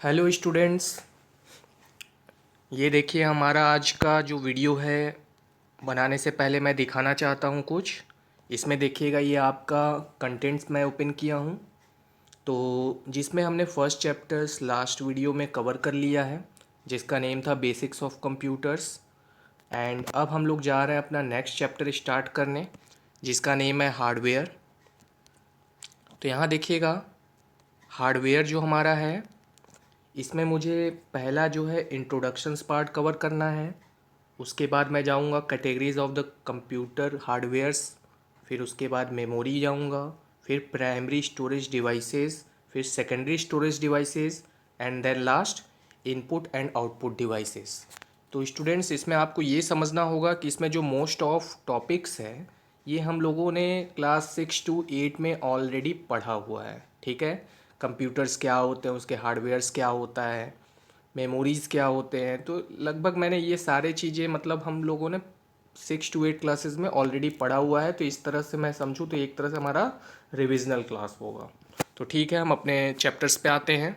Hello students, ये देखिए हमारा आज का जो वीडियो है। बनाने से पहले मैं दिखाना चाहता हूँ कुछ। इसमें देखिएगा, ये आपका कंटेंट्स मैं ओपन किया हूँ, तो जिसमें हमने फर्स्ट चैप्टर्स लास्ट वीडियो में कवर कर लिया है, जिसका नेम था बेसिक्स ऑफ कंप्यूटर्स। एंड अब हम लोग जा रहे हैं अपना नेक्स्ट चैप्टर स्टार्ट करने, जिसका नेम है हार्डवेयर। तो यहाँ देखिएगा, हार्डवेयर जो हमारा है, इसमें मुझे पहला जो है इंट्रोडक्शंस पार्ट कवर करना है। उसके बाद मैं जाऊंगा categories of the computer hardwares, फिर उसके बाद मेमोरी जाऊंगा, फिर प्राइमरी स्टोरेज डिवाइसेस, फिर secondary storage devices, and then last input and output devices. तो स्टूडेंट्स, इसमें आपको ये समझना होगा कि इसमें जो मोस्ट ऑफ टॉपिक्स है, ये हम लोगों ने क्लास 6 to 8 में ऑलरेडी पढ़ा हुआ है। ठीक है, कंप्यूटर्स क्या होते हैं, उसके हार्डवेयर्स क्या होता है, मेमोरीज़ क्या होते हैं, तो लगभग मैंने ये सारे चीज़ें मतलब हम लोगों ने 6 to 8 क्लासेस में ऑलरेडी पढ़ा हुआ है। तो इस तरह से मैं समझूँ तो एक तरह से हमारा रिविजनल क्लास होगा। तो ठीक है, हम अपने चैप्टर्स पे आते हैं।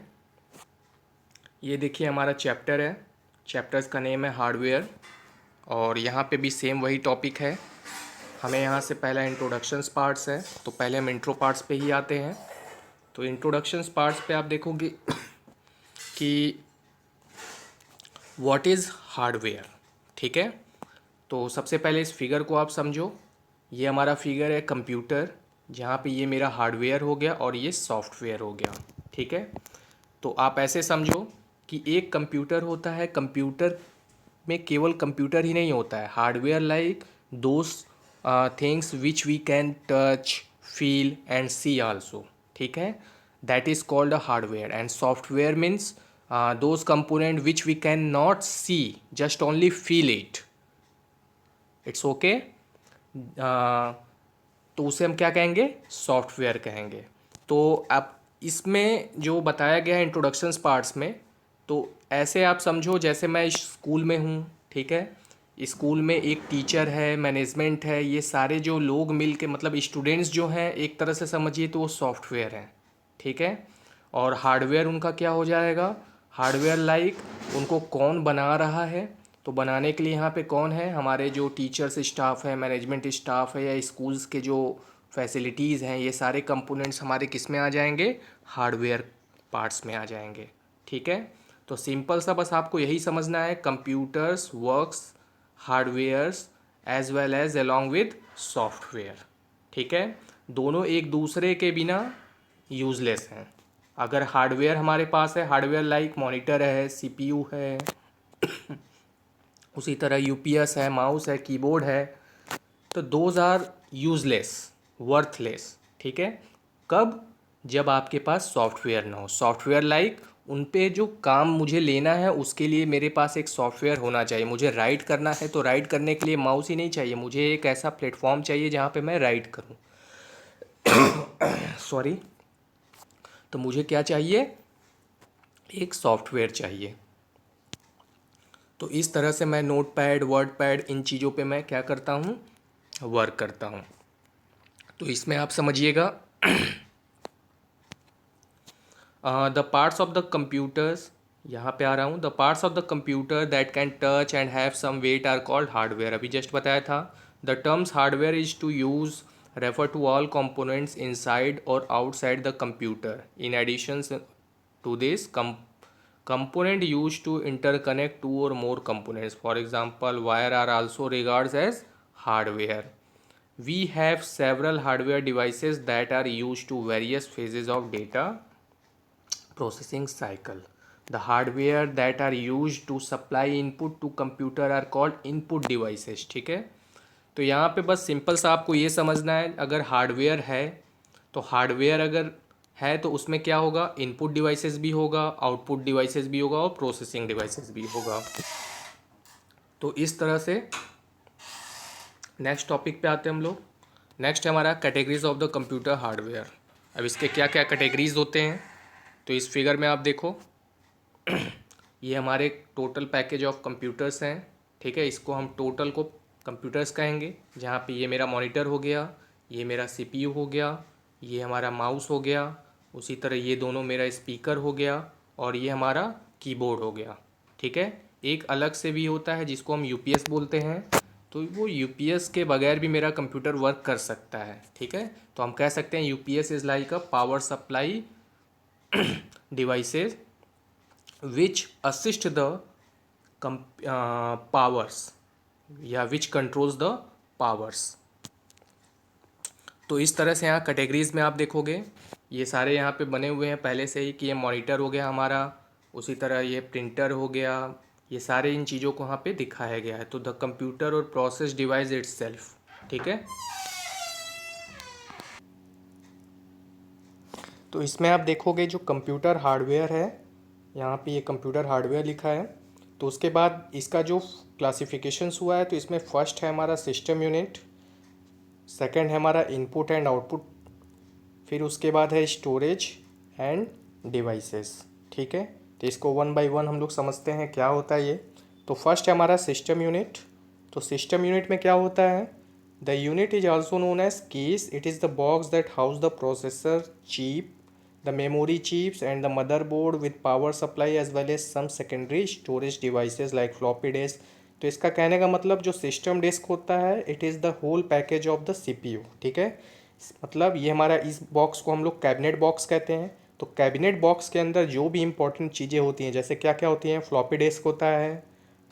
ये देखिए हमारा चैप्टर है, चैप्टर्स का नेम है हार्डवेयर, और यहाँ पे भी सेम वही टॉपिक है। हमें यहाँ से पहला इंट्रोडक्शंस पार्ट्स है, तो पहले हम इंट्रो पार्ट्स पे ही आते हैं। तो इंट्रोडक्शंस पार्ट्स पे आप देखोगे कि व्हाट इज़ हार्डवेयर। ठीक है, तो सबसे पहले इस फिगर को आप समझो। ये हमारा फिगर है कंप्यूटर, जहाँ पे ये मेरा हार्डवेयर हो गया और ये सॉफ्टवेयर हो गया। ठीक है, तो आप ऐसे समझो कि एक कंप्यूटर होता है, कंप्यूटर में केवल कंप्यूटर ही नहीं होता है, hardware like those things which we can touch, feel and see also. ठीक है, that is called a hardware. And software means those component which we can not see, just only feel it, it's okay. तो उसे हम क्या कहेंगे, software कहेंगे। तो आप इसमें जो बताया गया है इंट्रोडक्शंस पार्ट्स में, तो ऐसे आप समझो जैसे मैं इस स्कूल में हूँ। ठीक है, स्कूल में एक टीचर है, मैनेजमेंट है, ये सारे जो लोग मिल के मतलब स्टूडेंट्स जो हैं, एक तरह से समझिए तो वो सॉफ्टवेयर हैं। ठीक है, और हार्डवेयर उनका क्या हो जाएगा, हार्डवेयर लाइक उनको कौन बना रहा है। तो बनाने के लिए यहाँ पे कौन है, हमारे जो टीचर्स स्टाफ है, मैनेजमेंट स्टाफ है, या स्कूल्स के जो फैसिलिटीज़ हैं, ये सारे कंपोनेंट्स हमारे किस में आ जाएंगे, हार्डवेयर पार्ट्स में आ जाएंगे। ठीक है, तो सिंपल सा बस आपको यही समझना है, computers works hardwares as well as along with software. ठीक है, दोनों एक दूसरे के बिना यूज़लेस हैं। अगर हार्डवेयर हमारे पास है, हार्डवेयर लाइक मॉनिटर है, सीपीयू है, उसी तरह यूपीएस है, माउस है, कीबोर्ड है, तो दोज आर यूज़लेस, वर्थलेस। ठीक है, कब, जब आपके पास सॉफ्टवेयर ना हो। सॉफ्टवेयर लाइक उन पे जो काम मुझे लेना है, उसके लिए मेरे पास एक सॉफ्टवेयर होना चाहिए। मुझे राइट करना है तो राइट करने के लिए माउस ही नहीं चाहिए, मुझे एक ऐसा प्लेटफॉर्म चाहिए जहाँ पे मैं राइट करूँ। सॉरी, तो मुझे क्या चाहिए, एक सॉफ्टवेयर चाहिए। तो इस तरह से मैं नोट पैड, वर्ड पैड, इन चीज़ों पे मैं क्या करता हूँ, वर्क करता हूँ। तो इसमें आप समझिएगा, the parts of the computers, यहाँ पे आ रहा हूँ। The parts of the computer that can touch and have some weight are called hardware. अभी जस्ट बताया था। The terms hardware is to use refer to all components inside or outside the computer. In addition to this, component used to interconnect two or more components. For example, wire are also regarded as hardware. We have several hardware devices that are used to various phases of data processing cycle. The hardware that are used to supply input to computer are called input devices. ठीक है, तो यहाँ पे बस simple सा आपको ये समझना है, अगर हार्डवेयर है तो हार्डवेयर अगर है तो उसमें क्या होगा, इनपुट डिवाइसेस भी होगा, आउटपुट डिवाइसेस भी होगा, और प्रोसेसिंग डिवाइसेस भी होगा। तो इस तरह से नेक्स्ट टॉपिक पे आते हैं हम लोग। नेक्स्ट है हमारा categories of the computer hardware. अब इसके क्या क्या कैटेगरीज होते हैं, तो इस फिगर में आप देखो, ये हमारे टोटल पैकेज ऑफ कंप्यूटर्स हैं। ठीक है, इसको हम टोटल को कंप्यूटर्स कहेंगे, जहाँ पे ये मेरा मॉनिटर हो गया, ये मेरा सीपीयू हो गया, ये हमारा माउस हो गया, उसी तरह ये दोनों मेरा स्पीकर हो गया, और ये हमारा कीबोर्ड हो गया। ठीक है, एक अलग से भी होता है जिसको हम यूपीएस बोलते हैं, तो वो यूपीएस के बगैर भी मेरा कंप्यूटर वर्क कर सकता है। ठीक है, तो हम कह सकते हैं UPS is like a power supply devices which assist the powers या विच कंट्रोल्स द पावर्स। तो इस तरह से यहाँ कैटेगरीज में आप देखोगे ये सारे यहाँ पे बने हुए हैं पहले से ही कि ये मॉनिटर हो गया हमारा, उसी तरह ये प्रिंटर हो गया, ये सारे इन चीज़ों को यहाँ पे दिखाया गया है। तो द कंप्यूटर और प्रोसेस डिवाइस इट्सेल्फ। ठीक है, तो इसमें आप देखोगे जो कंप्यूटर हार्डवेयर है, यहाँ पे ये कंप्यूटर हार्डवेयर लिखा है। तो उसके बाद इसका जो क्लासिफिकेशंस हुआ है, तो इसमें फर्स्ट है हमारा सिस्टम यूनिट, सेकंड है हमारा इनपुट एंड आउटपुट, फिर उसके बाद है स्टोरेज एंड डिवाइसेस। ठीक है, तो इसको वन बाय वन हम लोग समझते हैं क्या होता है ये। तो फर्स्ट है हमारा सिस्टम यूनिट। तो सिस्टम यूनिट में क्या होता है, the unit is also known as case, it is the box that house the processor chip, the memory chips and the motherboard with power supply as well as some secondary storage devices like floppy disk. तो इसका कहने का मतलब जो system disk होता है, it is the whole package of the CPU. ठीक है, मतलब ये हमारा इस बॉक्स को हम लोग कैबिनेट बॉक्स कहते हैं। तो कैबिनेट बॉक्स के अंदर जो भी इंपॉर्टेंट चीज़ें होती हैं, जैसे क्या क्या होती हैं, फ्लॉपी डिस्क होता है,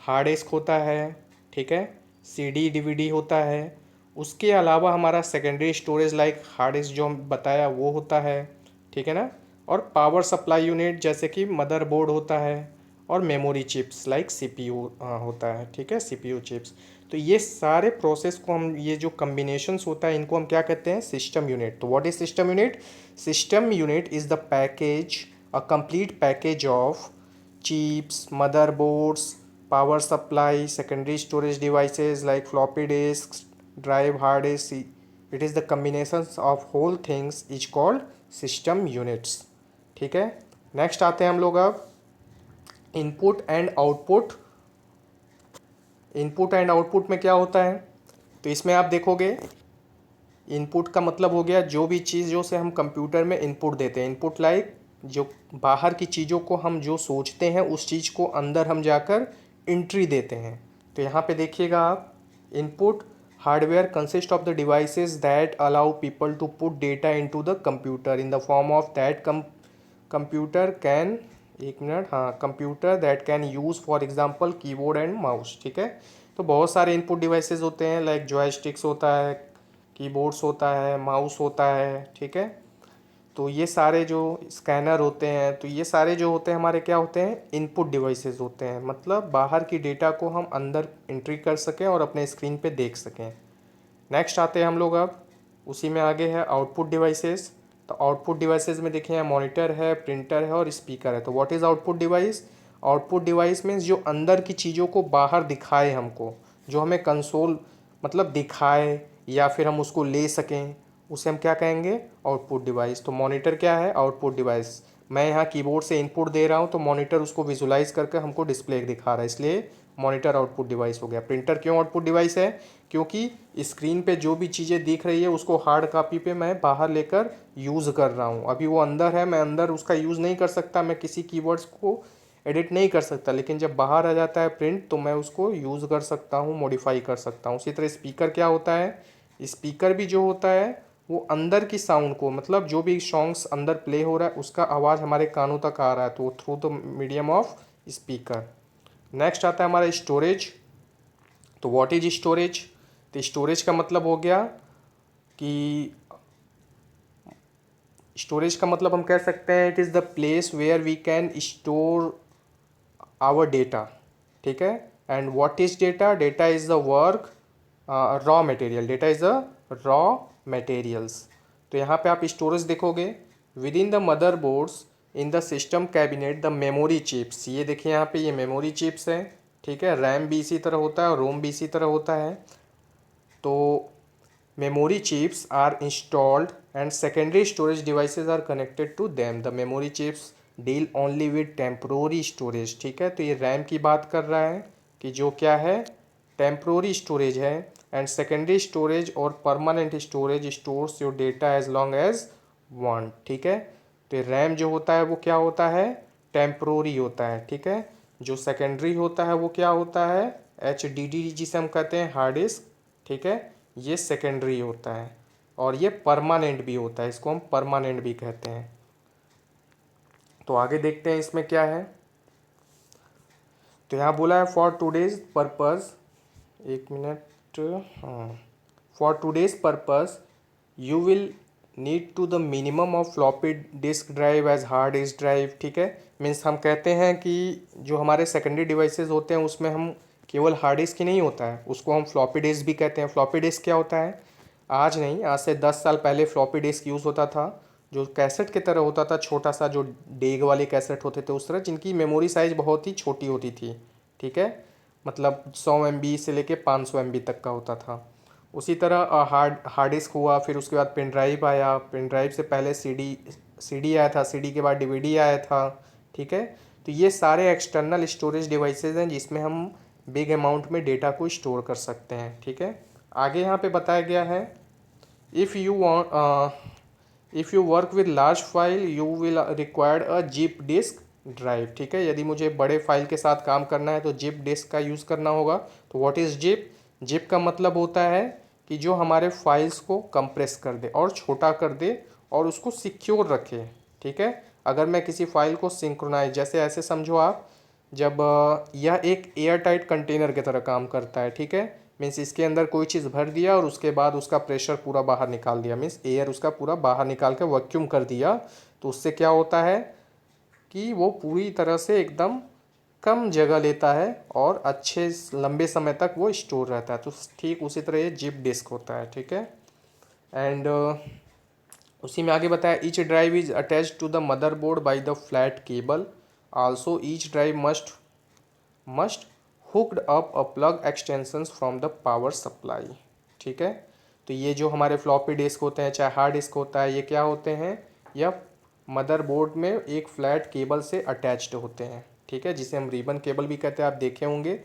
हार्ड डिस्क होता है, ठीक है, सीडी डीवीडी होता है, उसके अलावा हमारा secondary storage like hard disc जो हम बताया वो होता है। ठीक है ना, और पावर सप्लाई यूनिट जैसे कि मदरबोर्ड होता है, और मेमोरी चिप्स लाइक सीपीयू होता है। ठीक है, सीपीयू चिप्स। तो ये सारे प्रोसेस को हम, ये जो कम्बिनेशंस होता है, इनको हम क्या कहते हैं, सिस्टम यूनिट। तो what is system unit? System unit is the package, a complete package of chips, motherboards, power supply, secondary storage devices like floppy disk, drive, hard disk. It is the combination of whole things is called system units. ठीक है, next आते हैं हम लोग अब input and output. Input and output में क्या होता है, तो इसमें आप देखोगे इनपुट का मतलब हो गया जो भी चीज़ों से हम कंप्यूटर में इनपुट देते हैं। इनपुट लाइक जो बाहर की चीज़ों को हम जो सोचते हैं उस चीज़ को अंदर हम जाकर एंट्री देते हैं। तो यहाँ पे देखिएगा आप, input hardware consist of the devices that allow people to put data into the computer in the form of that computer can, एक मिनट, हाँ, computer that can use for example keyboard and mouse. ठीक है, तो बहुत सारे input devices होते हैं, like joysticks होता है, कीबोर्ड्स होता है, माउस होता है। ठीक है, तो ये सारे जो स्कैनर होते हैं, तो ये सारे जो होते हैं हमारे क्या होते हैं, इनपुट डिवाइसेस होते हैं, मतलब बाहर की डेटा को हम अंदर एंट्री कर सकें और अपने स्क्रीन पे देख सकें। नेक्स्ट आते हैं हम लोग अब, उसी में आगे है आउटपुट डिवाइसेस। तो आउटपुट डिवाइसेस में देखें यहाँ मॉनिटर है, प्रिंटर है और स्पीकर है। तो what is output device? Output device means जो अंदर की चीज़ों को बाहर दिखाए हमको, जो हमें कंसोल मतलब दिखाए या फिर हम उसको ले सकें, उसे हम क्या कहेंगे, आउटपुट डिवाइस। तो मॉनिटर क्या है, आउटपुट डिवाइस। मैं यहाँ कीबोर्ड से इनपुट दे रहा हूँ तो मॉनिटर उसको विजुलाइज करके हमको डिस्प्ले दिखा रहा है, इसलिए मॉनिटर आउटपुट डिवाइस हो गया। प्रिंटर क्यों आउटपुट डिवाइस है? क्योंकि स्क्रीन पे जो भी चीज़ें दिख रही है उसको हार्ड कॉपी पे मैं बाहर लेकर यूज़ कर रहा हूँ। अभी वो अंदर है, मैं अंदर उसका यूज़ नहीं कर सकता, मैं किसी कीवर्ड्स को एडिट नहीं कर सकता, लेकिन जब बाहर आ जाता है प्रिंट तो मैं उसको यूज़ कर सकता हूँ, मॉडिफाई कर सकता हूँ। उसी तरह स्पीकर क्या होता है, स्पीकर भी जो होता है वो अंदर की साउंड को, मतलब जो भी सॉन्ग्स अंदर प्ले हो रहा है उसका आवाज़ हमारे कानों तक आ रहा है, तो through the medium of speaker. Next आता है हमारा स्टोरेज। तो व्हाट इज स्टोरेज? तो स्टोरेज का मतलब हो गया कि स्टोरेज का मतलब हम कह सकते हैं it is the place where we can store our data. ठीक है, and what is data? Data is the work raw material, data is the raw materials. तो यहाँ पे आप स्टोरेज देखोगे, within the motherboards in the system cabinet the memory chips. ये देखिए यहाँ पे ये मेमोरी चिप्स है। ठीक है, रैम भी इसी तरह होता है और रोम भी इसी तरह होता है। तो memory chips are installed and secondary storage devices are connected to them. The memory chips deal only with temporary storage. ठीक है, तो ये रैम की बात कर रहा है कि जो क्या है, टेम्प्रोरी स्टोरेज है, एंड सेकेंडरी स्टोरेज और permanent storage stores your data as long as want. ठीक है, तो रैम जो होता है वो क्या होता है, टेम्प्रोरी होता है, ठीक है। जो सेकेंडरी होता है वो क्या होता है, HDD जिसे हम कहते हैं हार्ड डिस्क, ठीक है, ये सेकेंडरी होता है। और ये परमानेंट भी होता है, इसको हम परमानेंट भी कहते हैं। तो आगे देखते हैं इसमें क्या है। तो यहाँ बोला है फॉर टूडेज पर्पज़, एक मिनट, हाँ, for today's purpose you will need to the minimum of floppy disk drive as hard disk drive, ठीक है। मीन्स हम कहते हैं कि जो हमारे सेकेंडरी डिवाइसेस होते हैं उसमें हम केवल हार्ड डिस्क ही नहीं होता है, उसको हम फ्लॉपी डिस्क भी कहते हैं। फ्लॉपी डिस्क क्या होता है, आज नहीं, आज से 10 साल पहले फ्लॉपी डिस्क यूज़ होता था, जो कैसेट की तरह होता था, छोटा सा, जो डेग वाले कैसेट होते थे उस तरह, जिनकी मेमोरी साइज़ बहुत ही छोटी होती थी, ठीक है। मतलब 100 MB से लेके 500 MB तक का होता था। उसी तरह हार्ड डिस्क हुआ, फिर उसके बाद पेन ड्राइव आया, पेन ड्राइव से पहले सीडी आया था, सीडी के बाद डीवीडी आया था, ठीक है। तो ये सारे एक्सटर्नल स्टोरेज डिवाइसेस हैं जिसमें हम बिग अमाउंट में डेटा को स्टोर कर सकते हैं, ठीक है। आगे यहाँ पे बताया गया है, if you want if you work with large file you will required a zip disk drive, ठीक है। यदि मुझे बड़े फाइल के साथ काम करना है तो जिप डिस्क का यूज़ करना होगा। तो व्हाट इज़ जिप, जिप का मतलब होता है कि जो हमारे फाइल्स को कंप्रेस कर दे और छोटा कर दे और उसको सिक्योर रखे, ठीक है। अगर मैं किसी फाइल को सिंक्रोनाइज, जैसे ऐसे समझो आप, जब यह एक एयर टाइट कंटेनर की तरह काम करता है, ठीक है। मीन्स इसके अंदर कोई चीज़ भर दिया और उसके बाद उसका प्रेशर पूरा बाहर निकाल दिया, मीन्स एयर उसका पूरा बाहर निकाल के वैक्यूम कर दिया, तो उससे क्या होता है कि वो पूरी तरह से एकदम कम जगह लेता है और अच्छे लंबे समय तक वो स्टोर रहता है। तो ठीक उसी तरह ये जिप डिस्क होता है, ठीक है। एंड उसी में आगे बताया, each drive is attached to the motherboard by the flat cable, also each drive must hooked up a plug extensions from the power supply, ठीक है। तो ये जो हमारे फ्लॉपी डिस्क होते हैं, चाहे हार्ड डिस्क होता है, ये क्या होते हैं, यह मदरबोर्ड में एक फ्लैट केबल से अटैच्ड होते हैं, ठीक है, जिसे हम रिबन केबल भी कहते हैं। आप देखे होंगे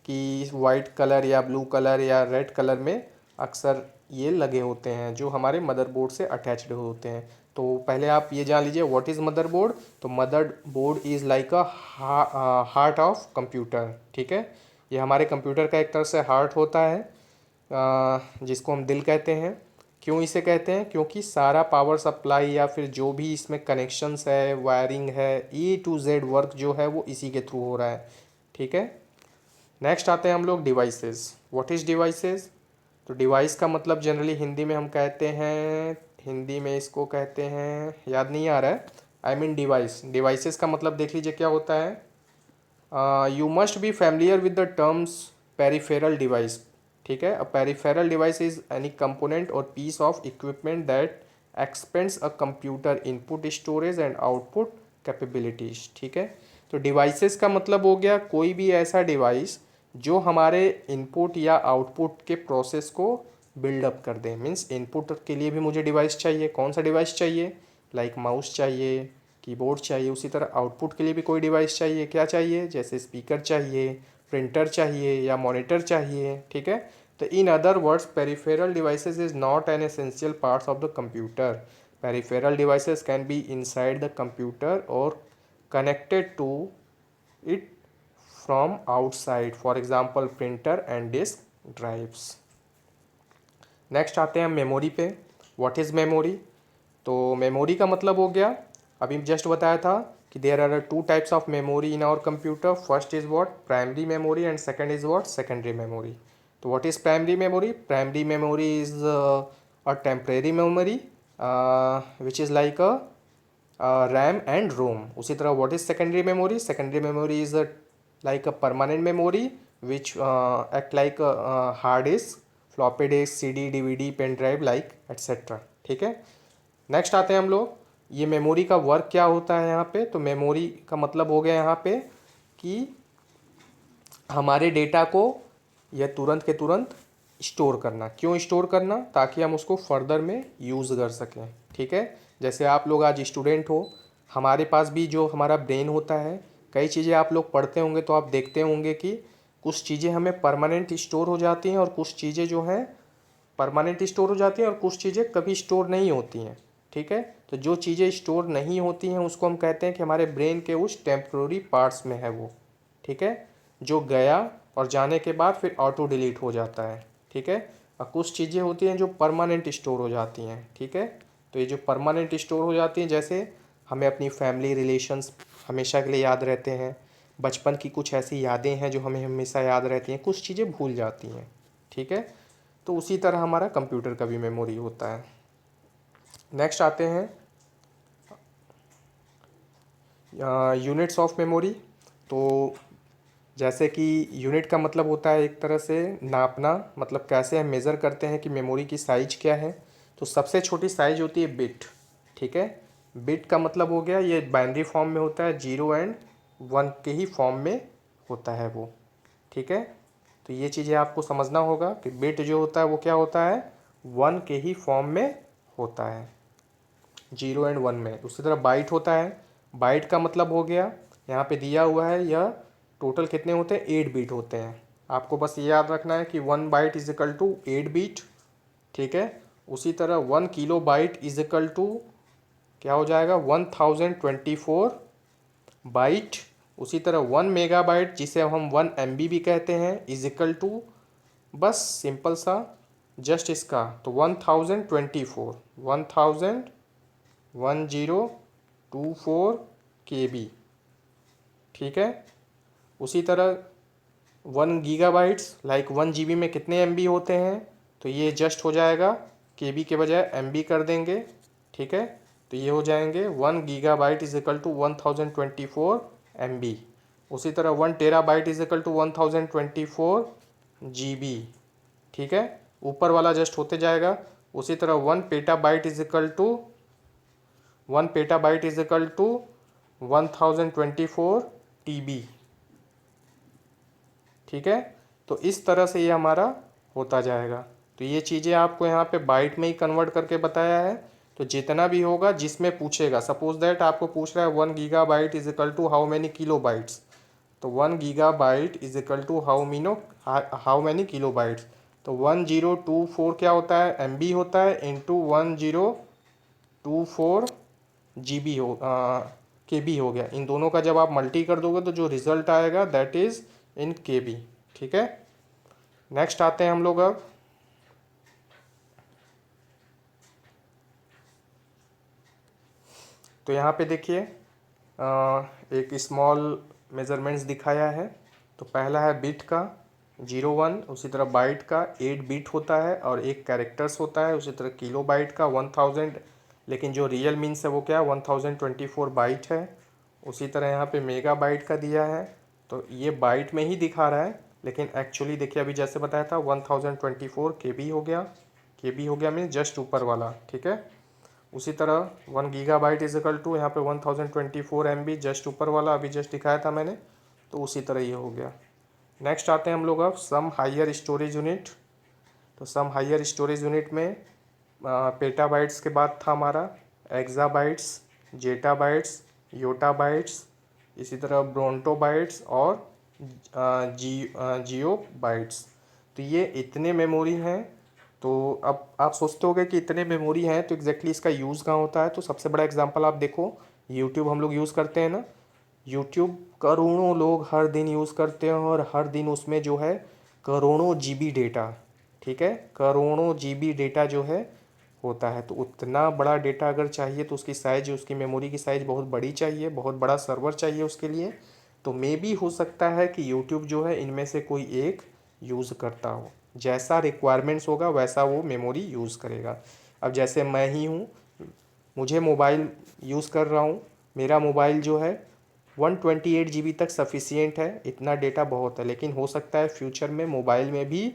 कि वाइट कलर या ब्लू कलर या रेड कलर में अक्सर ये लगे होते हैं, जो हमारे मदरबोर्ड से अटैच्ड होते हैं। तो पहले आप ये जान लीजिए व्हाट इज़ मदरबोर्ड। तो motherboard is like a heart of computer, ठीक है। ये हमारे कंप्यूटर का एक तरह से हार्ट होता है, जिसको हम दिल कहते हैं। क्यों इसे कहते हैं, क्योंकि सारा पावर सप्लाई या फिर जो भी इसमें कनेक्शंस है, वायरिंग है, A to Z वर्क जो है वो इसी के थ्रू हो रहा है, ठीक है। नेक्स्ट आते हैं हम लोग डिवाइसेस। What is devices. तो डिवाइस का मतलब जनरली हिंदी में हम कहते हैं, हिंदी में इसको कहते हैं, याद नहीं आ रहा है, आई मीन डिवाइस। डिवाइसेस का मतलब देख लीजिए क्या होता है। You must be familiar with the terms peripheral device, ठीक है। A peripheral device is any component or piece of equipment that expands a computer input storage and output capabilities, ठीक है। तो डिवाइसेस का मतलब हो गया कोई भी ऐसा डिवाइस जो हमारे इनपुट या आउटपुट के प्रोसेस को बिल्डअप कर दे। मीन्स इनपुट के लिए भी मुझे डिवाइस चाहिए, कौन सा डिवाइस चाहिए, लाइक माउस चाहिए, कीबोर्ड चाहिए। उसी तरह आउटपुट के लिए भी कोई डिवाइस चाहिए, क्या चाहिए, जैसे स्पीकर चाहिए, प्रिंटर चाहिए या मॉनिटर चाहिए, ठीक है। तो in other words peripheral devices is not an essential parts of the computer. Peripheral devices can be inside the computer और connected to it from outside, for example printer and disk drives। Next आते हैं memory पे। What is memory. तो memory का मतलब हो गया, अभी जस्ट बताया था कि there are two types of memory in our computer. First is what, primary memory, and second is what, secondary memory. तो what is primary memory. Primary memory is a temporary memory which is like a RAM and ROM. उसी तरह what is secondary memory. Secondary memory is like a permanent memory which act like hard disk, floppy disk, CD, DVD, pen drive, like etcetera, ठीक है। Next आते हैं हम लोग, ये memory का वर्क क्या होता है यहाँ पे। तो मेमोरी का मतलब हो गया यहाँ पे कि हमारे डेटा को यह तुरंत के तुरंत स्टोर करना। क्यों स्टोर करना, ताकि हम उसको फर्दर में यूज़ कर सकें, ठीक है। जैसे आप लोग आज स्टूडेंट हो, हमारे पास भी जो हमारा ब्रेन होता है, कई चीज़ें आप लोग पढ़ते होंगे तो आप देखते होंगे कि कुछ चीज़ें हमें परमानेंट स्टोर हो जाती हैं और कुछ चीज़ें जो हैं परमानेंट स्टोर हो जाती हैं और कुछ चीज़ें कभी स्टोर नहीं होती हैं। ठीक है। तो जो चीज़ें स्टोर नहीं होती हैं उसको हम कहते हैं कि हमारे ब्रेन के उस टेम्प्रोरी पार्ट्स में है वो, ठीक है, जो गया और जाने के बाद फिर ऑटो डिलीट हो जाता है, ठीक है। और कुछ चीज़ें होती हैं जो परमानेंट स्टोर हो जाती हैं, ठीक है। तो ये जो परमानेंट स्टोर हो जाती हैं, जैसे हमें अपनी फैमिली रिलेशंस हमेशा के लिए याद रहते हैं, बचपन की कुछ ऐसी यादें हैं जो हमें हमेशा याद रहती हैं, कुछ चीज़ें भूल जाती हैं, ठीक है। तो उसी तरह हमारा कंप्यूटर का भी मेमोरी होता है। नेक्स्ट आते हैं यूनिट्स ऑफ मेमोरी। तो जैसे कि यूनिट का मतलब होता है एक तरह से नापना, मतलब कैसे हम मेज़र करते हैं कि मेमोरी की साइज क्या है। तो सबसे छोटी साइज होती है बिट, ठीक है। बिट का मतलब हो गया ये बाइनरी फॉर्म में होता है, 0 एंड 1 के ही फॉर्म में होता है वो, ठीक है। तो ये चीज़ें आपको समझना होगा कि बिट जो होता है वो क्या होता है, 1 के ही फॉर्म में होता है, 0 एंड 1 में। उसी तरह बाइट होता है, बाइट का मतलब हो गया यहाँ पे दिया हुआ है, यह टोटल कितने होते हैं, 8 बीट होते हैं। आपको बस ये याद रखना है कि 1 byte is equal to 8 bit, ठीक है। उसी तरह 1 kilobyte is equal to क्या हो जाएगा, 1024 बाइट। उसी तरह 1 मेगाबाइट जिसे हम 1 MB भी कहते हैं इज इक्वल टू, बस सिंपल सा जस्ट इसका, तो 1024 1024 KB, ठीक है। उसी तरह 1 गीगाबाइट्स लाइक 1 GB में कितने MB होते हैं, तो ये जस्ट हो जाएगा KB के बजाय MB कर देंगे, ठीक है। तो ये हो जाएंगे 1 gigabyte is equal to 1024 MB। उसी तरह 1 terabyte is equal to 1024 GB, ठीक है। ऊपर वाला जस्ट होते जाएगा। उसी तरह 1 petabyte is equal to 1024 TB, ठीक है। तो इस तरह से ये हमारा होता जाएगा। तो ये चीज़ें आपको यहाँ पे बाइट में ही कन्वर्ट करके बताया है। तो जितना भी होगा जिसमें पूछेगा, सपोज दैट आपको पूछ रहा है 1 gigabyte is equal to how many kilobytes, तो 1 gigabyte is equal to how many kilobytes. तो 1024 क्या होता है, MB होता है, इंटू 1024 GB KB हो गया। इन दोनों का जब आप मल्टी कर दोगे तो जो रिजल्ट आएगा दैट इज़ इन KB, ठीक है। नेक्स्ट आते हैं हम लोग अब तो यहाँ पे देखिए एक स्मॉल मेजरमेंट्स दिखाया है। तो पहला है बिट का 01, उसी तरह बाइट का 8 बिट होता है और एक कैरेक्टर्स होता है। उसी तरह किलो बाइट का 1000, लेकिन जो रियल मीन्स है वो क्या है, 1024 बाइट है। उसी तरह यहाँ पे मेगा बाइट का दिया है, तो ये बाइट में ही दिखा रहा है, लेकिन एक्चुअली देखिए अभी जैसे बताया था 1024 KB हो गया। KB हो गया मीन्स जस्ट ऊपर वाला, ठीक है। उसी तरह 1 गीगाबाइट इज इक्वल टू यहाँ पे 1024 MB जस्ट ऊपर वाला अभी जस्ट दिखाया था मैंने, तो उसी तरह ये हो गया। नेक्स्ट आते हैं हम लोग अब सम हायर स्टोरेज यूनिट। तो सम हायर स्टोरेज यूनिट में पेटाबाइट्स के बाद था हमारा एक्साबाइट्स, जेटाबाइट्स, योटाबाइट्स, इसी तरह ब्रोंटोबाइट्स और जियोबाइट्स। तो ये इतने मेमोरी हैं। तो अब आप सोचते होगे कि इतने मेमोरी हैं तो एग्जैक्टली इसका यूज़ कहाँ होता है। तो सबसे बड़ा एग्जांपल आप देखो, यूट्यूब हम लोग यूज़ करते हैं ना, यूट्यूब करोड़ों लोग हर दिन यूज़ करते हैं और हर दिन उसमें जो है करोड़ों GB डेटा, ठीक है, करोड़ों GB डेटा जो है होता है। तो उतना बड़ा डेटा अगर चाहिए तो उसकी साइज, उसकी मेमोरी की साइज़ बहुत बड़ी चाहिए, बहुत बड़ा सर्वर चाहिए उसके लिए। तो मे भी हो सकता है कि यूट्यूब जो है इनमें से कोई एक यूज़ करता हो, जैसा रिक्वायरमेंट्स होगा वैसा वो मेमोरी यूज़ करेगा। अब जैसे मैं ही हूँ, मुझे मोबाइल यूज़ कर रहा हूँ, मेरा मोबाइल जो है 128 GB तक सफिशियंट है, इतना डेटा बहुत है। लेकिन हो सकता है फ्यूचर में मोबाइल में भी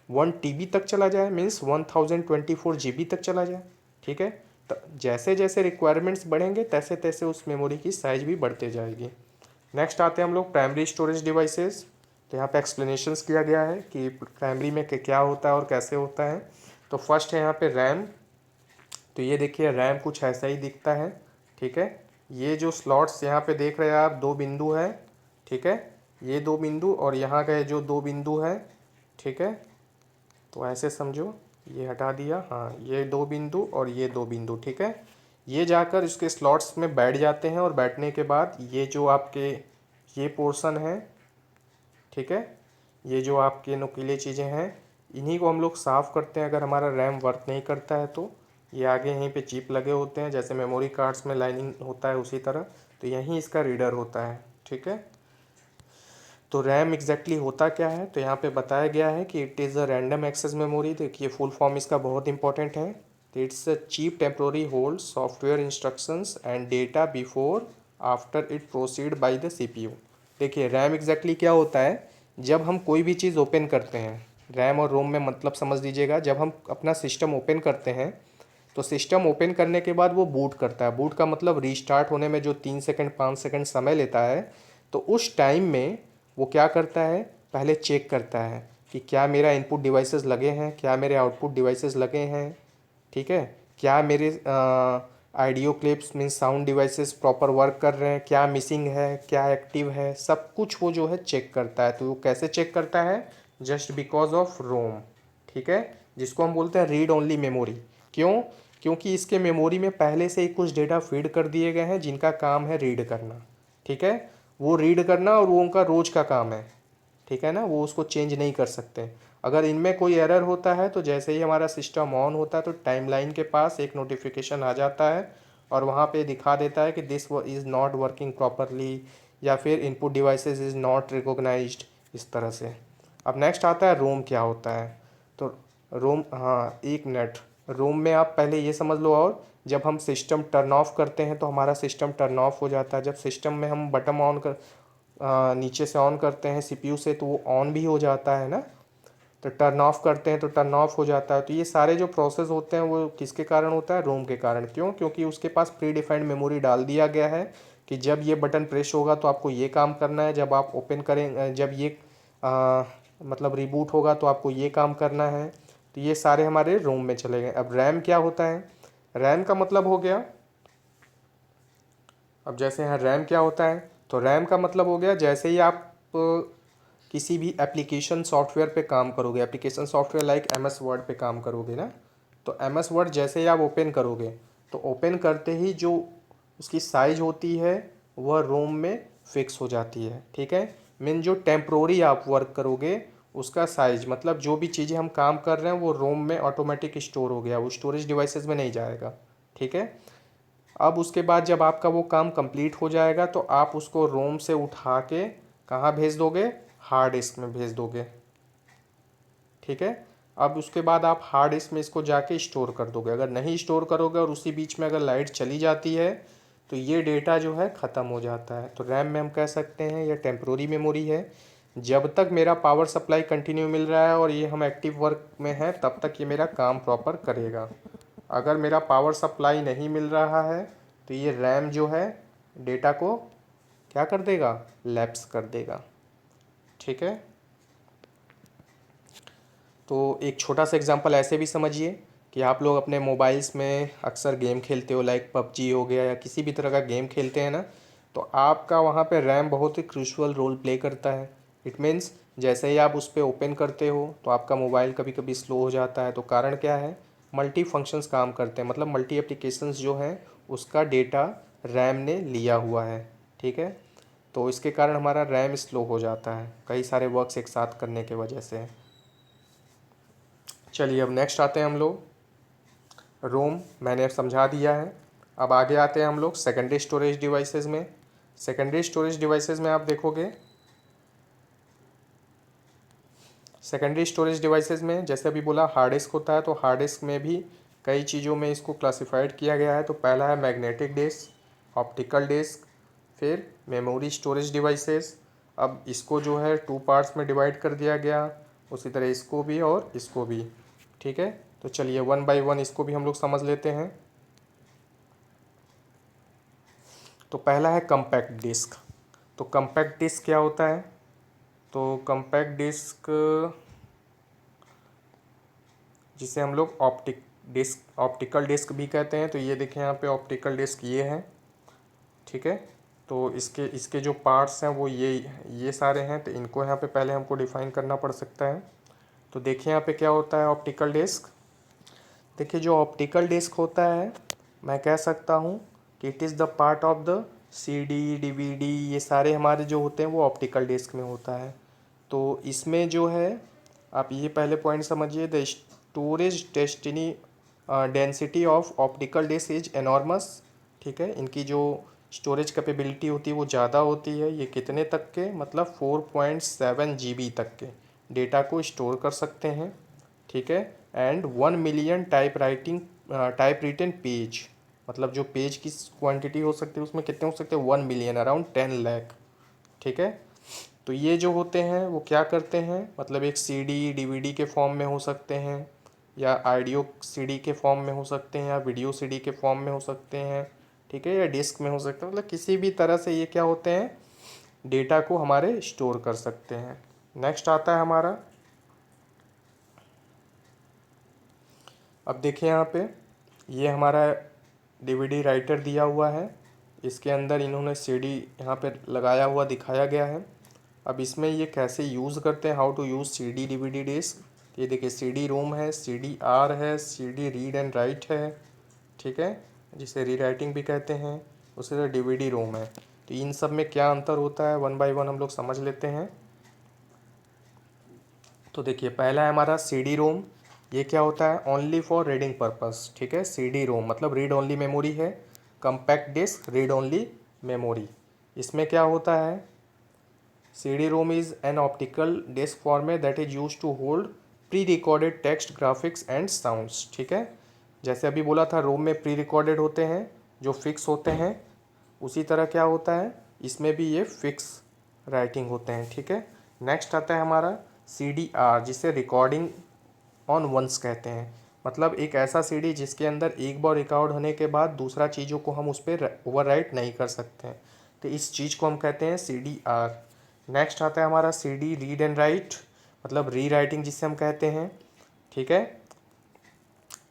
1 TB तक चला जाए, मीन्स 1024 GB तक चला जाए, ठीक है। तो जैसे जैसे रिक्वायरमेंट्स बढ़ेंगे तैसे तैसे उस मेमोरी की साइज़ भी बढ़ते जाएगी। नेक्स्ट आते हैं हम लोग प्राइमरी स्टोरेज डिवाइसेस। तो यहाँ पे एक्सप्लेनेशंस किया गया है कि प्राइमरी में क्या होता है और कैसे होता है। तो फर्स्ट है यहाँ पे रैम। तो ये देखिए रैम कुछ ऐसा ही दिखता है, ठीक है। ये जो स्लॉट्स यहाँ पे देख रहे हैं आप, 2 बिंदु है, ठीक है, ये 2 बिंदु और यहाँ का जो 2 बिंदु है, ठीक है। तो ऐसे समझो, ये हटा दिया, हाँ, ये 2 बिंदु और ये 2 बिंदु, ठीक है। ये जाकर इसके स्लॉट्स में बैठ जाते हैं और बैठने के बाद ये जो आपके ये पोर्शन है, ठीक है, ये जो आपके नुकीले चीज़ें हैं इन्हीं को हम लोग साफ़ करते हैं अगर हमारा रैम वर्क नहीं करता है तो। ये आगे यहीं पे चिप लगे होते हैं, जैसे मेमोरी कार्ड्स में लाइनिंग होता है उसी तरह, तो यहीं इसका रीडर होता है, ठीक है। तो रैम एग्जैक्टली होता क्या है, तो यहाँ पे बताया गया है कि it is a random access memory. देखिए फुल फॉर्म इसका बहुत इंपॉर्टेंट है। It's a cheap temporary hold software instructions and data before after it proceed by the CPU. देखिए रैम एग्जैक्टली क्या होता है, जब हम कोई भी चीज़ ओपन करते हैं, रैम और रोम में मतलब समझ लीजिएगा, जब हम अपना सिस्टम ओपन करते हैं तो सिस्टम ओपन करने के बाद वो बूट करता है। बूट का मतलब रीस्टार्ट होने में जो 3 सेकंड 5 सेकंड समय लेता है, तो उस टाइम में वो क्या करता है, पहले चेक करता है कि क्या मेरा इनपुट डिवाइसेस लगे हैं, क्या मेरे आउटपुट डिवाइसेस लगे हैं, ठीक है, क्या मेरे audio clips means sound devices proper work कर रहे हैं, क्या मिसिंग है, क्या एक्टिव है, सब कुछ वो जो है चेक करता है। तो वो कैसे चेक करता है, जस्ट बिकॉज ऑफ रोम, ठीक है, जिसको हम बोलते हैं रीड ओनली मेमोरी। क्यों, क्योंकि इसके मेमोरी में पहले से ही कुछ डेटा फीड कर दिए गए हैं जिनका काम है रीड करना, ठीक है, वो रीड करना और वो उनका रोज का काम है, ठीक है ना, वो उसको चेंज नहीं कर सकते। अगर इनमें कोई एरर होता है तो जैसे ही हमारा सिस्टम ऑन होता है तो टाइमलाइन के पास एक नोटिफिकेशन आ जाता है और वहाँ पे दिखा देता है कि this is not working properly, या फिर input devices is not recognised, इस तरह से। अब नेक्स्ट आता है रोम क्या होता है। तो रोम, हाँ एक मिनट, रोम में आप पहले ये समझ लो, और जब हम सिस्टम टर्न ऑफ करते हैं तो हमारा सिस्टम टर्न ऑफ हो जाता है। जब सिस्टम में हम बटन ऑन कर नीचे से ऑन करते हैं सीपीयू से तो वो ऑन भी हो जाता है ना, तो टर्न ऑफ करते हैं तो टर्न ऑफ हो जाता है। तो ये सारे जो प्रोसेस होते हैं वो किसके कारण होता है, रोम के कारण। क्यों, क्योंकि उसके पास प्री डिफाइंड मेमोरी डाल दिया गया है कि जब ये बटन प्रेस होगा तो आपको ये काम करना है, जब आप ओपन करें, जब ये मतलब रिबूट होगा तो आपको ये काम करना है। तो ये सारे हमारे रोम में चले गए। अब रैम क्या होता है, रैम का मतलब हो गया, अब जैसे यहाँ रैम क्या होता है, तो रैम का मतलब हो गया जैसे ही आप किसी भी एप्लीकेशन सॉफ्टवेयर पे काम करोगे, application software like M S word पे काम करोगे ना, तो एम एस वर्ड जैसे ही आप ओपन करोगे तो ओपन करते ही जो उसकी साइज होती है वह रोम में फिक्स हो जाती है, ठीक है। मीन जो टेम्प्रोरी आप वर्क करोगे उसका साइज, मतलब जो भी चीज़ें हम काम कर रहे हैं वो रोम में ऑटोमेटिक स्टोर हो गया, वो स्टोरेज डिवाइसेस में नहीं जाएगा, ठीक है। अब उसके बाद जब आपका वो काम कंप्लीट हो जाएगा तो आप उसको रोम से उठा के कहाँ भेज दोगे, हार्ड डिस्क में भेज दोगे, ठीक है। अब उसके बाद आप हार्ड डिस्क में इसको जाके स्टोर कर दोगे। अगर नहीं स्टोर करोगे और उसी बीच में अगर लाइट चली जाती है तो ये डेटा जो है ख़त्म हो जाता है। तो रैम में हम कह सकते हैं ये टेम्प्रोरी मेमोरी है। जब तक मेरा पावर सप्लाई कंटिन्यू मिल रहा है और ये हम एक्टिव वर्क में हैं तब तक ये मेरा काम प्रॉपर करेगा। अगर मेरा पावर सप्लाई नहीं मिल रहा है तो ये रैम जो है डेटा को क्या कर देगा, लैप्स कर देगा, ठीक है। तो एक छोटा सा एग्जांपल ऐसे भी समझिए कि आप लोग अपने मोबाइल्स में अक्सर गेम खेलते हो, लाइक पबजी हो गया या किसी भी तरह का गेम खेलते हैं ना, तो आपका वहाँ पे रैम बहुत ही क्रूशियल रोल प्ले करता है। इट मीन्स जैसे ही आप उस पर ओपन करते हो तो आपका मोबाइल कभी कभी स्लो हो जाता है। तो कारण क्या है, मल्टी फंक्शंस काम करते हैं, मतलब मल्टी एप्लीकेशंस जो हैं उसका डेटा रैम ने लिया हुआ है, ठीक है। तो इसके कारण हमारा रैम स्लो हो जाता है कई सारे वर्क्स एक साथ करने के वजह से। चलिए अब नेक्स्ट आते हैं हम लोग, रोम मैंने समझा दिया है। अब आगे आते हैं हम लोग सेकेंडरी स्टोरेज डिवाइसेस में। सेकेंडरी स्टोरेज डिवाइसेस में आप देखोगे, सेकेंडरी स्टोरेज डिवाइसेस में जैसे अभी बोला हार्ड डिस्क होता है, तो हार्ड डिस्क में भी कई चीज़ों में इसको क्लासिफाइड किया गया है। तो पहला है मैग्नेटिक डिस्क, ऑप्टिकल डिस्क, फिर मेमोरी स्टोरेज डिवाइसेस। अब इसको जो है 2 पार्ट्स में डिवाइड कर दिया गया, उसी तरह इसको भी और इसको भी, ठीक है। तो चलिए 1 बाय 1 इसको भी हम लोग समझ लेते हैं। तो पहला है कम्पैक्ट डिस्क। तो कम्पैक्ट डिस्क क्या होता है, तो कम्पैक्ट डिस्क जिसे हम लोग ऑप्टिकल डिस्क भी कहते हैं। तो ये देखें यहाँ पे ऑप्टिकल डिस्क ये है, ठीक है। तो इसके इसके जो पार्ट्स हैं वो ये सारे हैं। तो इनको यहाँ पे पहले हमको डिफाइन करना पड़ सकता है। तो देखिए यहाँ पे क्या होता है ऑप्टिकल डिस्क। देखिए जो ऑप्टिकल डिस्क होता है मैं कह सकता हूँ कि it is the part of the CD, DVD, ये सारे हमारे जो होते हैं वो ऑप्टिकल डिस्क में होता है। तो इसमें जो है, आप ये पहले पॉइंट समझिए, the storage destiny density of optical disk is enormous. ठीक है, इनकी जो स्टोरेज कैपेबिलिटी होती है वो ज़्यादा होती है। ये कितने तक के, मतलब 4.7 GB तक के डेटा को स्टोर कर सकते हैं। ठीक है, and 1 million typewritten page, मतलब जो पेज की क्वांटिटी हो सकती है उसमें कितने हो सकते हैं, 1 मिलियन, अराउंड 10 लाख। ठीक है, तो ये जो होते हैं वो क्या करते हैं, मतलब एक सीडी डीवीडी के फॉर्म में हो सकते हैं, या ऑडियो सीडी के फॉर्म में हो सकते हैं, या वीडियो सीडी के फॉर्म में हो सकते हैं। ठीक है, या डिस्क में हो सकते हैं, मतलब किसी भी तरह से ये क्या होते हैं, डेटा को हमारे स्टोर कर सकते हैं। नेक्स्ट आता है हमारा, अब देखिए यहाँ पे, ये हमारा डीवीडी राइटर दिया हुआ है। इसके अंदर इन्होंने सीडी यहाँ पे लगाया हुआ दिखाया गया है। अब इसमें ये कैसे यूज़ करते हैं, how to use CD DVD disk. ये देखिए, सीडी रोम है, सीडी आर है, सीडी रीड एंड राइट है। ठीक है, जिसे री राइटिंग भी कहते हैं। उसी तरह डीवीडी रोम है। तो इन सब में क्या अंतर होता है, वन बाय वन हम लोग समझ लेते हैं। तो देखिए, पहला है हमारा सीडी रोम। ये क्या होता है, ओनली फॉर रीडिंग पर्पस। ठीक है, सीडी रोम मतलब रीड ओनली मेमोरी है। Compact disk read only memory. इसमें क्या होता है, CD ROM is an optical disk format that is use to hold pre recorded text, graphics and sounds. ठीक है, जैसे अभी बोला था, रोम में प्री रिकॉर्डेड होते हैं जो फिक्स होते हैं, उसी तरह क्या होता है इसमें भी, ये फिक्स राइटिंग होते हैं। ठीक है, नेक्स्ट आता है हमारा सी डी आर, जिसे रिकॉर्डिंग ऑन वंस कहते हैं। मतलब एक ऐसा सीडी जिसके अंदर एक बार रिकॉर्ड होने के बाद दूसरा चीज़ों को हम उस पर ओवर राइट नहीं कर सकते हैं, तो इस चीज़ को हम कहते हैं सी डी आर। नेक्स्ट आता है हमारा C D read and write, मतलब री राइटिंग जिसे हम कहते हैं। ठीक है,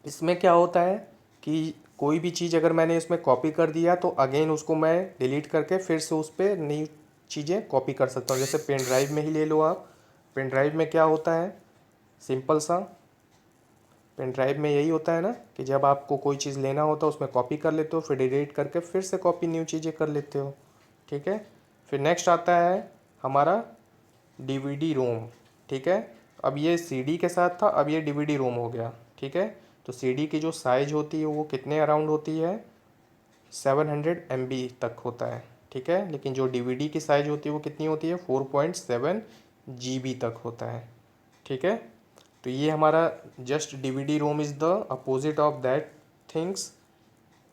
इसमें क्या होता है कि कोई भी चीज़ अगर मैंने इसमें कॉपी कर दिया तो अगेन उसको मैं डिलीट करके फिर से उस पर नई चीज़ें कॉपी कर सकता हूँ। जैसे पेन ड्राइव में ही ले लो आप, पेन ड्राइव में क्या होता है, सिंपल सा, पेन ड्राइव में यही होता है ना कि जब आपको कोई चीज़ लेना होता है उसमें कॉपी कर लेते हो, फिर डिलीट करके फिर से कॉपी न्यू चीज़ें कर लेते हो। ठीक है, फिर नेक्स्ट आता है हमारा डीवीडी रोम। ठीक है, अब ये सीडी के साथ था, अब ये डीवीडी रोम हो गया। ठीक है, तो सीडी की जो साइज होती है वो कितने अराउंड होती है, 700 MB तक होता है। ठीक है, लेकिन जो डीवीडी की साइज होती है वो कितनी होती है, 4.7 GB तक होता है। ठीक है, तो ये हमारा just DVD ROM is the opposite of that things.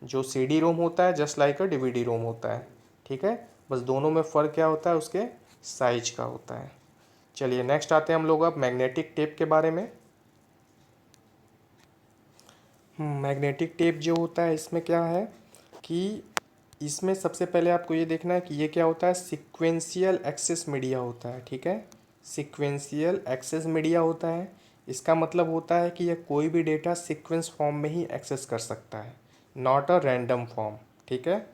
जो सीडी रोम होता है just like a DVD ROM होता है। ठीक है, बस दोनों में फ़र्क क्या होता है, उसके साइज का होता है। चलिए नेक्स्ट आते हैं हम लोग अब मैग्नेटिक टेप के बारे में। मैग्नेटिक टेप जो होता है इसमें क्या है कि इसमें सबसे पहले आपको ये देखना है कि ये क्या होता है, सीक्वेंशियल एक्सेस मीडिया होता है। ठीक है, सीक्वेंशियल एक्सेस मीडिया होता है। इसका मतलब होता है कि यह कोई भी डेटा सीक्वेंस फॉर्म में ही एक्सेस कर सकता है, नॉट अ रैंडम फॉर्म। ठीक है,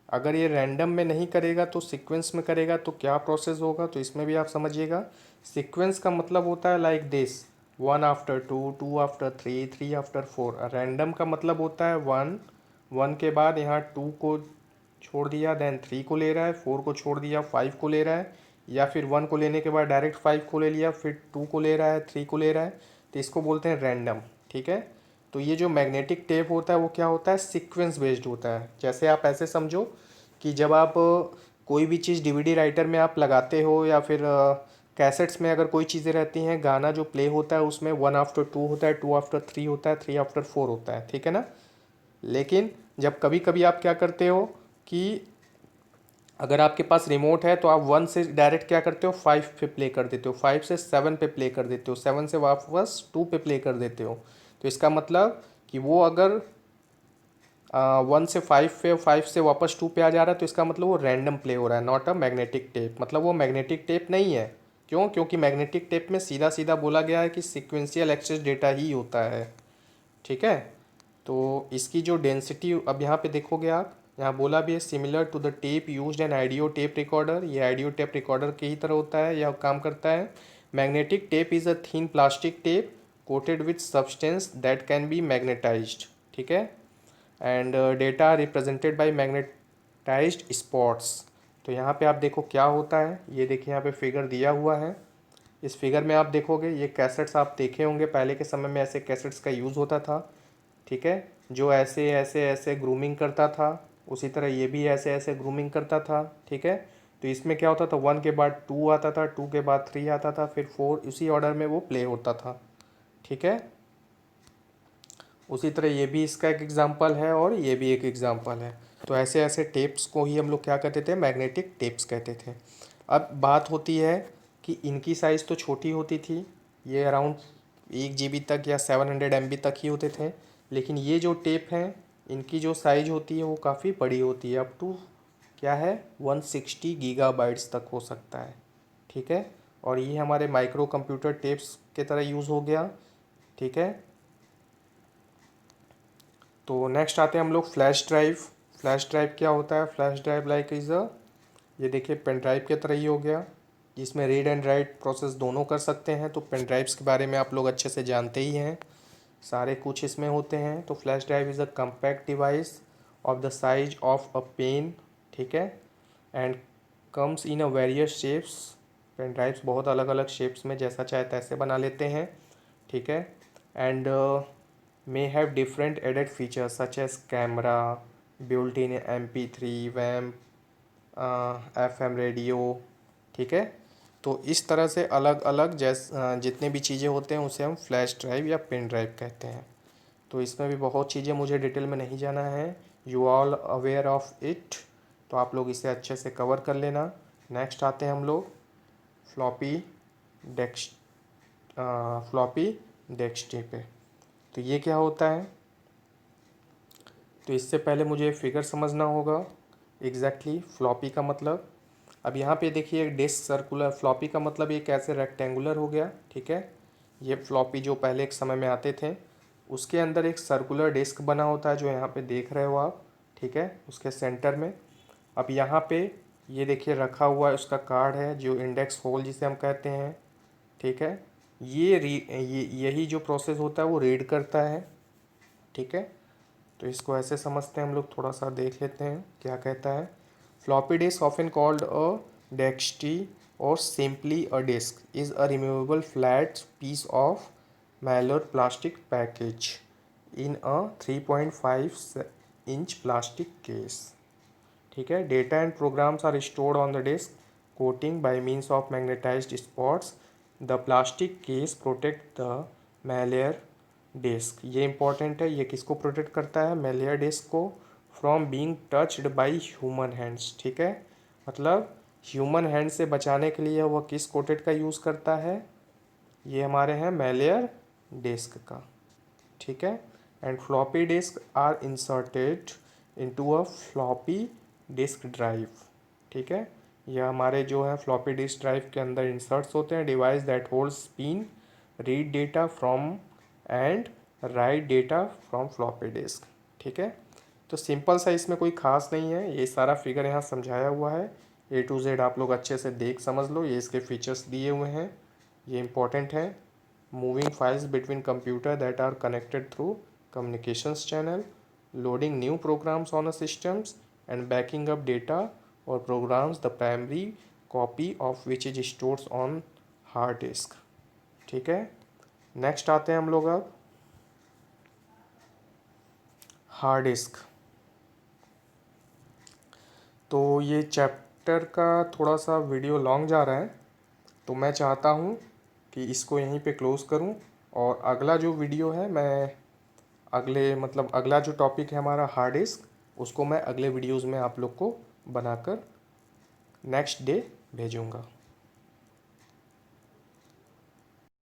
अगर ये रैंडम में नहीं करेगा तो सीक्वेंस में करेगा तो क्या प्रोसेस होगा, तो इसमें भी आप समझिएगा। सीक्वेंस का मतलब होता है like this, 1 after 2, 2 after 3, 3 after 4। Random का मतलब होता है 1, 1 के बाद यहाँ 2 को छोड़ दिया, देन 3 को ले रहा है, 4 को छोड़ दिया, 5 को ले रहा है, या फिर 1 को लेने के बाद डायरेक्ट 5 को ले लिया, फिर 2 को ले रहा है, 3 को ले रहा है, तो इसको बोलते हैं रैंडम। ठीक है, तो ये जो मैग्नेटिक टेप होता है वो क्या होता है, सीक्वेंस बेस्ड होता है। जैसे आप ऐसे समझो कि जब आप कोई भी चीज़ डीवीडी राइटर में आप लगाते हो, या फिर कैसेट्स में अगर कोई चीज़ें रहती हैं, गाना जो प्ले होता है उसमें 1 आफ्टर 2 होता है, 2 आफ्टर 3 होता है, 3 आफ्टर 4 होता है। ठीक है ना, लेकिन जब कभी कभी आप क्या करते हो कि अगर आपके पास रिमोट है तो आप 1 से डायरेक्ट क्या करते हो, 5 पे प्ले कर देते हो, 5 से 7 पे प्ले कर देते हो, 7 से वापस 2 पे प्ले कर देते हो। तो इसका मतलब कि वो अगर 1 से 5 पे, 5 से वापस 2 पे आ जा रहा है, तो इसका मतलब वो रैंडम प्ले हो रहा है, नॉट अ मैग्नेटिक टेप। मतलब वो मैग्नेटिक टेप नहीं है। क्यों, क्योंकि मैग्नेटिक टेप में सीधा सीधा बोला गया है कि सीक्वेंशियल एक्सेस डेटा ही होता है। ठीक है, तो इसकी जो डेंसिटी अब यहाँ पे देखोगे आप, यहाँ बोला भी है similar to the tape used an audio tape recorder. ये आइडियो टेप रिकॉर्डर की ही तरह होता है, यह काम करता है। Magnetic tape is a thin plastic tape coated with substance that can be magnetised. ठीक है, and data represented by magnetised spots. तो यहाँ पे आप देखो क्या होता है, ये देखिए यहाँ पे फिगर दिया हुआ है। इस फिगर में आप देखोगे ये कैसेट्स आप देखे होंगे, पहले के समय में ऐसे कैसेट्स का यूज़ होता था, ठीक है, जो ऐसे ऐसे ऐसे ग्रूमिंग करता था, उसी तरह ये भी ऐसे ऐसे ग्रूमिंग करता था, ठीक है। तो इसमें क्या होता था, 1 के बाद 2 आता था, 2 के बाद 3 आता था, फिर 4, उसी ऑर्डर में वो प्ले होता था, ठीक है। उसी तरह ये भी इसका एक एग्जांपल है और ये भी एक एग्जांपल है। तो ऐसे ऐसे टेप्स को ही हम लोग क्या कहते थे, मैग्नेटिक टेप्स कहते थे। अब बात होती है कि इनकी साइज़ तो छोटी होती थी, ये अराउंड 1 GB तक या 700 MB तक ही होते थे, लेकिन ये जो टेप हैं इनकी जो साइज़ होती है वो काफ़ी बड़ी होती है, अप टू क्या है 160 गीगाबाइट्स तक हो सकता है, ठीक है। और ये हमारे माइक्रो कंप्यूटर टेप्स के तरह यूज़ हो गया, ठीक है। तो नेक्स्ट आते हैं हम लोग फ्लैश ड्राइव। फ्लैश ड्राइव क्या होता है, flash drive like is a, ये देखिए पेन ड्राइव के तरह ही हो गया, जिसमें रीड एंड राइट प्रोसेस दोनों कर सकते हैं। तो पेन ड्राइव्स के बारे में आप लोग अच्छे से जानते ही हैं, सारे कुछ इसमें होते हैं। तो flash drive is a compact device of the size of a pen, ठीक है, and comes in a various shapes. Pen drives बहुत अलग अलग शेप्स में जैसा चाहे तैसे बना लेते हैं, ठीक है। And may have different added features such as camera, built-in MP3, WAM, FM radio, ठीक है। तो इस तरह से अलग अलग जितने भी चीज़ें होते हैं उसे हम फ्लैश ड्राइव या पेन ड्राइव कहते हैं। तो इसमें भी बहुत चीज़ें मुझे डिटेल में नहीं जाना है, you all aware of it, तो आप लोग इसे अच्छे से कवर कर लेना। नेक्स्ट आते हैं हम लोग फ्लॉपी डेक्स फ्लॉपी डेस्कटॉप पे। तो ये क्या होता है, तो इससे पहले मुझे फिगर समझना होगा एग्जैक्टली फ्लॉपी का मतलब। अब यहाँ पे देखिए डिस्क सर्कुलर, फ्लॉपी का मतलब ये कैसे रेक्टेंगुलर हो गया, ठीक है। ये फ्लॉपी जो पहले एक समय में आते थे, उसके अंदर एक सर्कुलर डिस्क बना होता है जो यहाँ पे देख रहे हो आप, ठीक है, उसके सेंटर में। अब यहाँ पे ये देखिए रखा हुआ है उसका कार्ड है, जो इंडेक्स होल जिसे हम कहते हैं, ठीक है। यही जो प्रोसेस होता है वो रीड करता है, ठीक है। तो इसको ऐसे समझते हैं हम लोग, थोड़ा सा देख लेते हैं क्या कहता है। Floppy disk often called a diskette or simply a disk is a removable flat piece of Mylar plastic package in a 3.5 inch plastic case, ठीक है। Data and programs are stored on the disk coating by means of magnetised spots. The plastic case protect the Mylar disk, ये important है, ये किसको protect करता है, Mylar disk को, from being touched by human hands, ठीक है। मतलब ह्यूमन हैंड से बचाने के लिए वह किस कोटेड का यूज़ करता है, ये हमारे हैं मैलेयर डिस्क का, ठीक है। And floppy disk are inserted into a floppy disk drive, ठीक है। यह हमारे जो है फ्लॉपी डिस्क ड्राइव के अंदर इंसर्ट्स होते हैं, device that holds pin read data from and right data from floppy disk, ठीक है। तो सिंपल सा, इसमें कोई खास नहीं है, ये सारा फिगर यहाँ समझाया हुआ है, A to Z आप लोग अच्छे से देख समझ लो, ये इसके फीचर्स दिए हुए हैं, ये इंपॉर्टेंट है। Moving files between computer that are connected through communications channel, loading new programs on a systems and backing up data or programs the primary copy of which is stored on hard disk, ठीक है। Next आते हैं हम लोग अब hard disk. तो ये chapter का थोड़ा सा वीडियो लॉन्ग जा रहा है, तो मैं चाहता हूँ कि इसको यहीं पे क्लोज़ करूँ, और अगला जो वीडियो है मैं अगला जो टॉपिक है हमारा हार्ड डिस्क, उसको मैं अगले वीडियोज़ में आप लोग को बनाकर नेक्स्ट डे भेजूँगा।